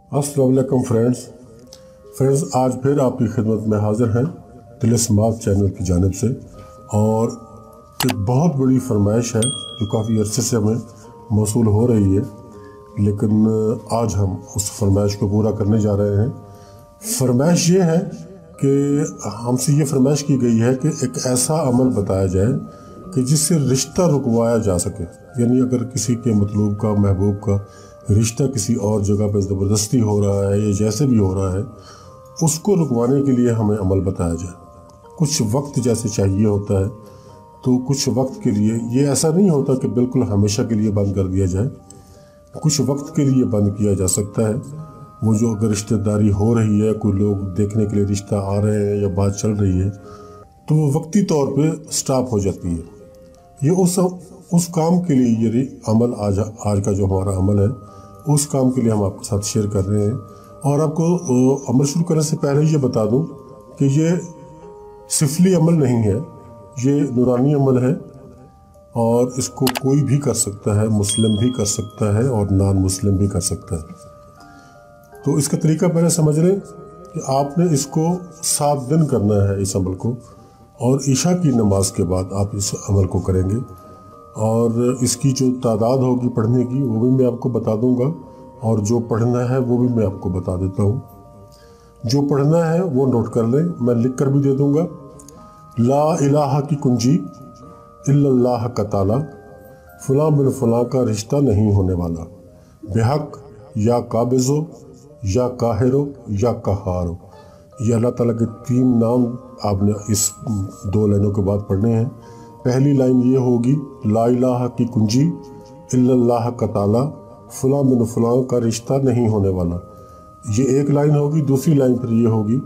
अस्सलाम वालेकुम फ्रेंड्स आज फिर आपकी खिदमत में हाज़िर हैं तिलिस्मात चैनल की जानिब से। और एक बहुत बड़ी फरमाइश है जो काफ़ी अरसे से हमें मौसूल हो रही है, लेकिन आज हम उस फरमाइश को पूरा करने जा रहे हैं। फरमाइश ये है कि हमसे ये फरमाइश की गई है कि एक ऐसा अमल बताया जाए कि जिससे रिश्ता रुकवाया जा सके। यानी अगर किसी के मतलूब का, महबूब का रिश्ता किसी और जगह पर ज़बरदस्ती हो रहा है या जैसे भी हो रहा है, उसको रुकवाने के लिए हमें अमल बताया जाए। कुछ वक्त जैसे चाहिए होता है, तो कुछ वक्त के लिए ये ऐसा नहीं होता कि बिल्कुल हमेशा के लिए बंद कर दिया जाए। कुछ वक्त के लिए बंद किया जा सकता है। वो जो अगर रिश्तेदारी हो रही है, कोई लोग देखने के लिए रिश्ता आ रहे हैं या बात चल रही है, तो वो वक्ती तौर पे स्टॉप हो जाती है। ये उस काम के लिए ये अमल आज का जो हमारा अमल है, उस काम के लिए हम आपके साथ शेयर कर रहे हैं। और आपको अमल शुरू करने से पहले ये बता दूं कि ये सिफली अमल नहीं है, ये नूरानी अमल है और इसको कोई भी कर सकता है, मुस्लिम भी कर सकता है और नॉन मुस्लिम भी कर सकता है। तो इसका तरीका पहले समझ लें कि आपने इसको 7 दिन करना है इस अमल को, और ईशा की नमाज के बाद आप इस अमल को करेंगे। और इसकी जो तादाद होगी पढ़ने की, वो भी मैं आपको बता दूंगा, और जो पढ़ना है वो भी मैं आपको बता देता हूँ। जो पढ़ना है वो नोट कर लें, मैं लिख कर भी दे दूंगा। ला इलाहा की कुंजी इल्लल्लाह का ताला, फलां बिन फलां का रिश्ता नहीं होने वाला, बेहक या काबिज़ो या काहिरो या कहारो। ये अल्लाह ताला के 3 नाम आपने इस 2 लाइनों के बाद पढ़ने हैं। पहली लाइन ये होगी, ला इलाहा की कुंजी इल्लल्लाह का ताला, फलां बिन फलां का रिश्ता नहीं होने वाला। ये एक लाइन होगी। दूसरी लाइन फिर ये होगी,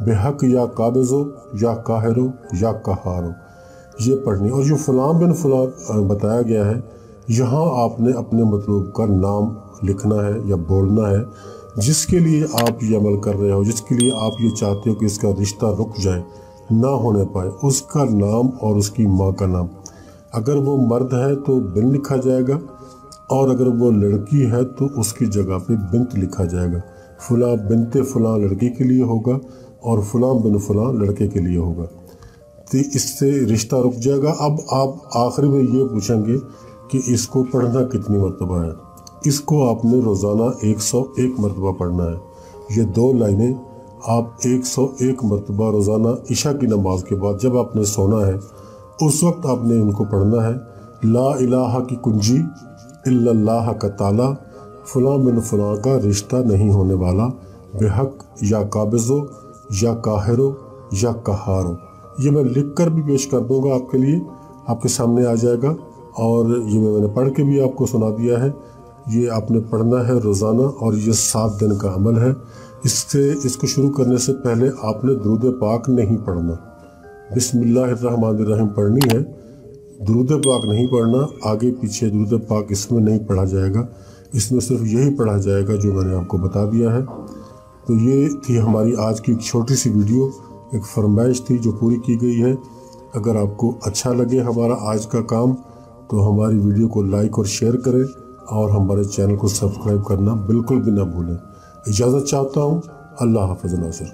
बेहक या काबिज़ो या काहिरो या कहारो। ये पढ़नी। और जो फलां बिन फलां बताया गया है, यहाँ आपने अपने मतलब का नाम लिखना है या बोलना है, जिसके लिए आप ये अमल कर रहे हो, जिसके लिए आप ये चाहते हो कि इसका रिश्ता रुक जाए, ना होने पाए, उसका नाम और उसकी माँ का नाम। अगर वो मर्द है तो बिन लिखा जाएगा, और अगर वो लड़की है तो उसकी जगह पे बिंत लिखा जाएगा। फलां बिनते फलां लड़की के लिए होगा और फलां बिन फलां लड़के के लिए होगा। तो इससे रिश्ता रुक जाएगा। अब आप आखिर में ये पूछेंगे कि इसको पढ़ना कितनी मरतबा है। इसको आपने रोज़ाना 101 मरतबा पढ़ना है। ये 2 लाइनें आप 101 मरतबा रोज़ाना ईशा की नमाज के बाद जब आपने सोना है, उस वक्त आपने इनको पढ़ना है। ला इलाहा की कुंजी इल्लल्लाह का ताला, फलां बिन फलां का रिश्ता नहीं होने वाला, बेहक या काबिज़ो या काहिरो या कहारो। ये मैं लिख कर भी पेश कर दूंगा आपके लिए, आपके सामने आ जाएगा। और ये मैंने पढ़ के भी आपको सुना दिया है। ये आपने पढ़ना है रोज़ाना, और ये 7 दिन का अमल है। इसको शुरू करने से पहले आपने दुरूद पाक नहीं पढ़ना, बिस्मिल्लाहिर्रहमानिर्रहीम पढ़नी है। दुरूद पाक नहीं पढ़ना, आगे पीछे दुरूद पाक इसमें नहीं पढ़ा जाएगा, इसमें सिर्फ यही पढ़ा जाएगा जो मैंने आपको बता दिया है। तो ये थी हमारी आज की छोटी सी वीडियो, एक फरमाइश थी जो पूरी की गई है। अगर आपको अच्छा लगे हमारा आज का काम, तो हमारी वीडियो को लाइक और शेयर करें, और हमारे चैनल को सब्सक्राइब करना बिल्कुल भी ना भूलें। इजाज़त चाहता हूँ। अल्लाह हाफ़िज़ नासिर।